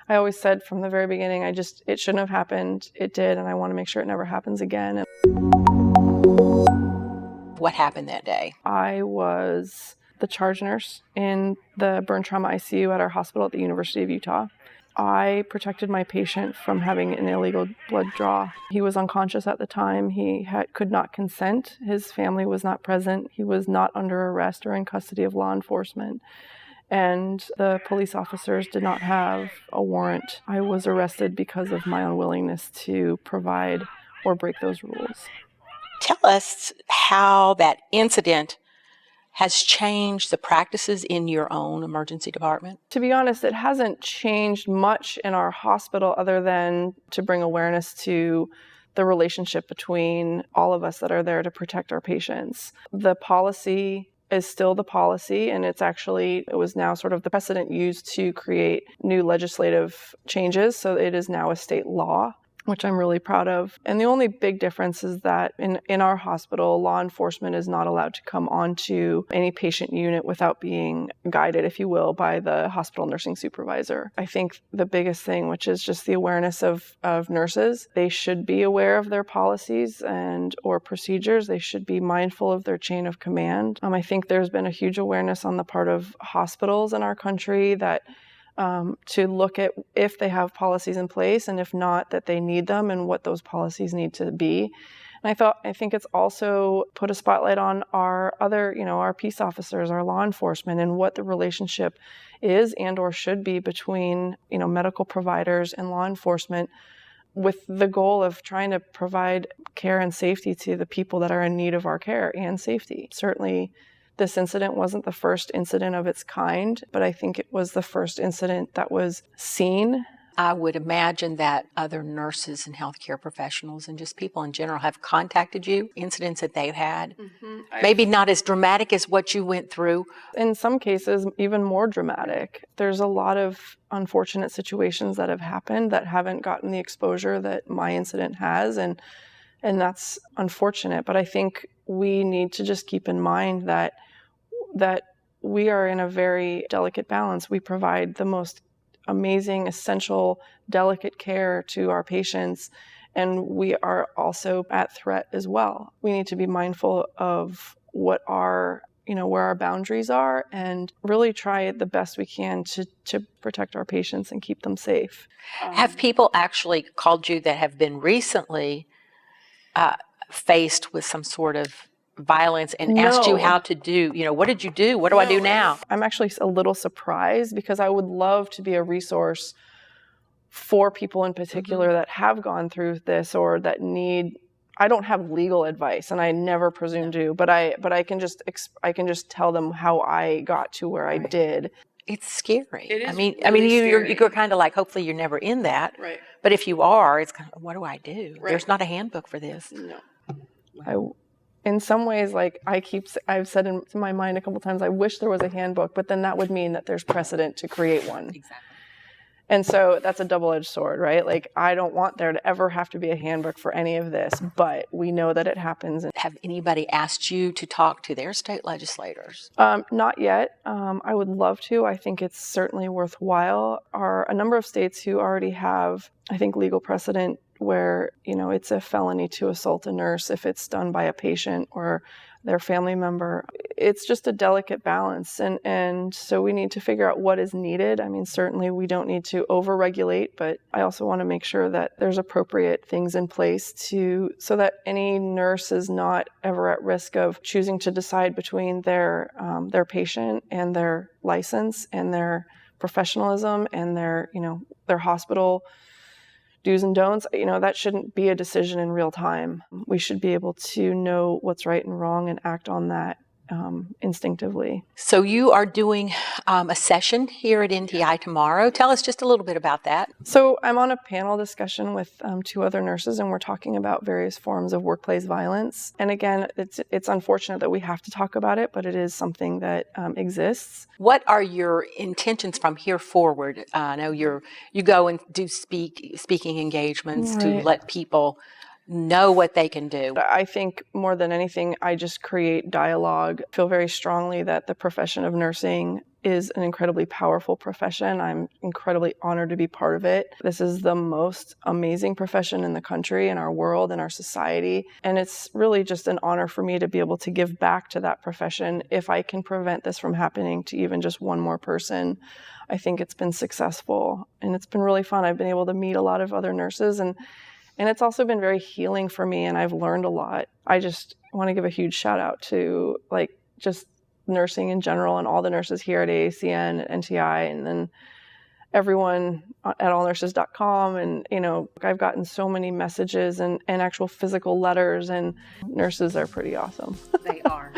I always said from the very beginning, it shouldn't have happened. It did, and I want to make sure it never happens again. What happened that day? I was the charge nurse in the burn trauma ICU at our hospital at the University of Utah. I protected my patient from having an illegal blood draw. He was unconscious at the time. He could not consent. His family was not present. He was not under arrest or in custody of law enforcement. And the police officers did not have a warrant. I was arrested because of my unwillingness to provide or break those rules. Tell us how that incident has changed the practices in your own emergency department. To be honest, it hasn't changed much in our hospital other than to bring awareness to the relationship between all of us that are there to protect our patients. The policy is still the policy, and it was now sort of the precedent used to create new legislative changes, so it is now a state law, which I'm really proud of. And the only big difference is that in our hospital, law enforcement is not allowed to come onto any patient unit without being guided, if you will, by the hospital nursing supervisor. I think the biggest thing, which is just the awareness of nurses, they should be aware of their policies or procedures. They should be mindful of their chain of command. I think there's been a huge awareness on the part of hospitals in our country that to look at if they have policies in place, and if not, that they need them and what those policies need to be. And I think it's also put a spotlight on our other, our peace officers, our law enforcement, and what the relationship is and or should be between, medical providers and law enforcement, with the goal of trying to provide care and safety to the people that are in need of our care and safety. Certainly, this incident wasn't the first incident of its kind, but I think it was the first incident that was seen. I would imagine that other nurses and healthcare professionals and just people in general have contacted you, incidents that they've had. Mm-hmm. Maybe not as dramatic as what you went through. In some cases, even more dramatic. There's a lot of unfortunate situations that have happened that haven't gotten the exposure that my incident has, and that's unfortunate. But I think we need to just keep in mind that we are in a very delicate balance. We provide the most amazing, essential, delicate care to our patients, and we are also at threat as well. We need to be mindful of what where our boundaries are, and really try the best we can to protect our patients and keep them safe. Have people actually called you that have been recently faced with some sort of violence and asked you how to do, what did you do? What do I do now? I'm actually a little surprised, because I would love to be a resource for people in particular that have gone through this or that need. I don't have legal advice, and I never presume to, but I can just tell them how I got to where I did. It's scary. It is you're kind of like, hopefully you're never in that. Right. But if you are, it's kind of, what do I do? Right. There's not a handbook for this. No. In some ways, I've said in my mind a couple times, I wish there was a handbook, but then that would mean that there's precedent to create one. Exactly. And so that's a double-edged sword, right? I don't want there to ever have to be a handbook for any of this, but we know that it happens. Have anybody asked you to talk to their state legislators? Not yet. I would love to. I think it's certainly worthwhile. A number of states who already have, I think, legal precedent where, it's a felony to assault a nurse if it's done by a patient or their family member. It's just a delicate balance. And so we need to figure out what is needed. I mean, certainly we don't need to over-regulate, but I also want to make sure that there's appropriate things in place so that any nurse is not ever at risk of choosing to decide between their patient and their license and their professionalism and their hospital do's and don'ts. That shouldn't be a decision in real time. We should be able to know what's right and wrong and act on that instinctively. So you are doing a session here at NTI tomorrow. Tell us just a little bit about that. So I'm on a panel discussion with two other nurses, and we're talking about various forms of workplace violence. And again, it's unfortunate that we have to talk about it, but it is something that exists. What are your intentions from here forward? I know you go and do speaking engagements to let people know what they can do. I think more than anything, I just create dialogue. I feel very strongly that the profession of nursing is an incredibly powerful profession. I'm incredibly honored to be part of it. This is the most amazing profession in the country, in our world, in our society. And it's really just an honor for me to be able to give back to that profession. If I can prevent this from happening to even just one more person, I think it's been successful. And it's been really fun. I've been able to meet a lot of other nurses, and it's also been very healing for me, and I've learned a lot. I just want to give a huge shout out to just nursing in general and all the nurses here at AACN, NTI, and then everyone at allnurses.com. And, I've gotten so many messages and actual physical letters, and nurses are pretty awesome. They are.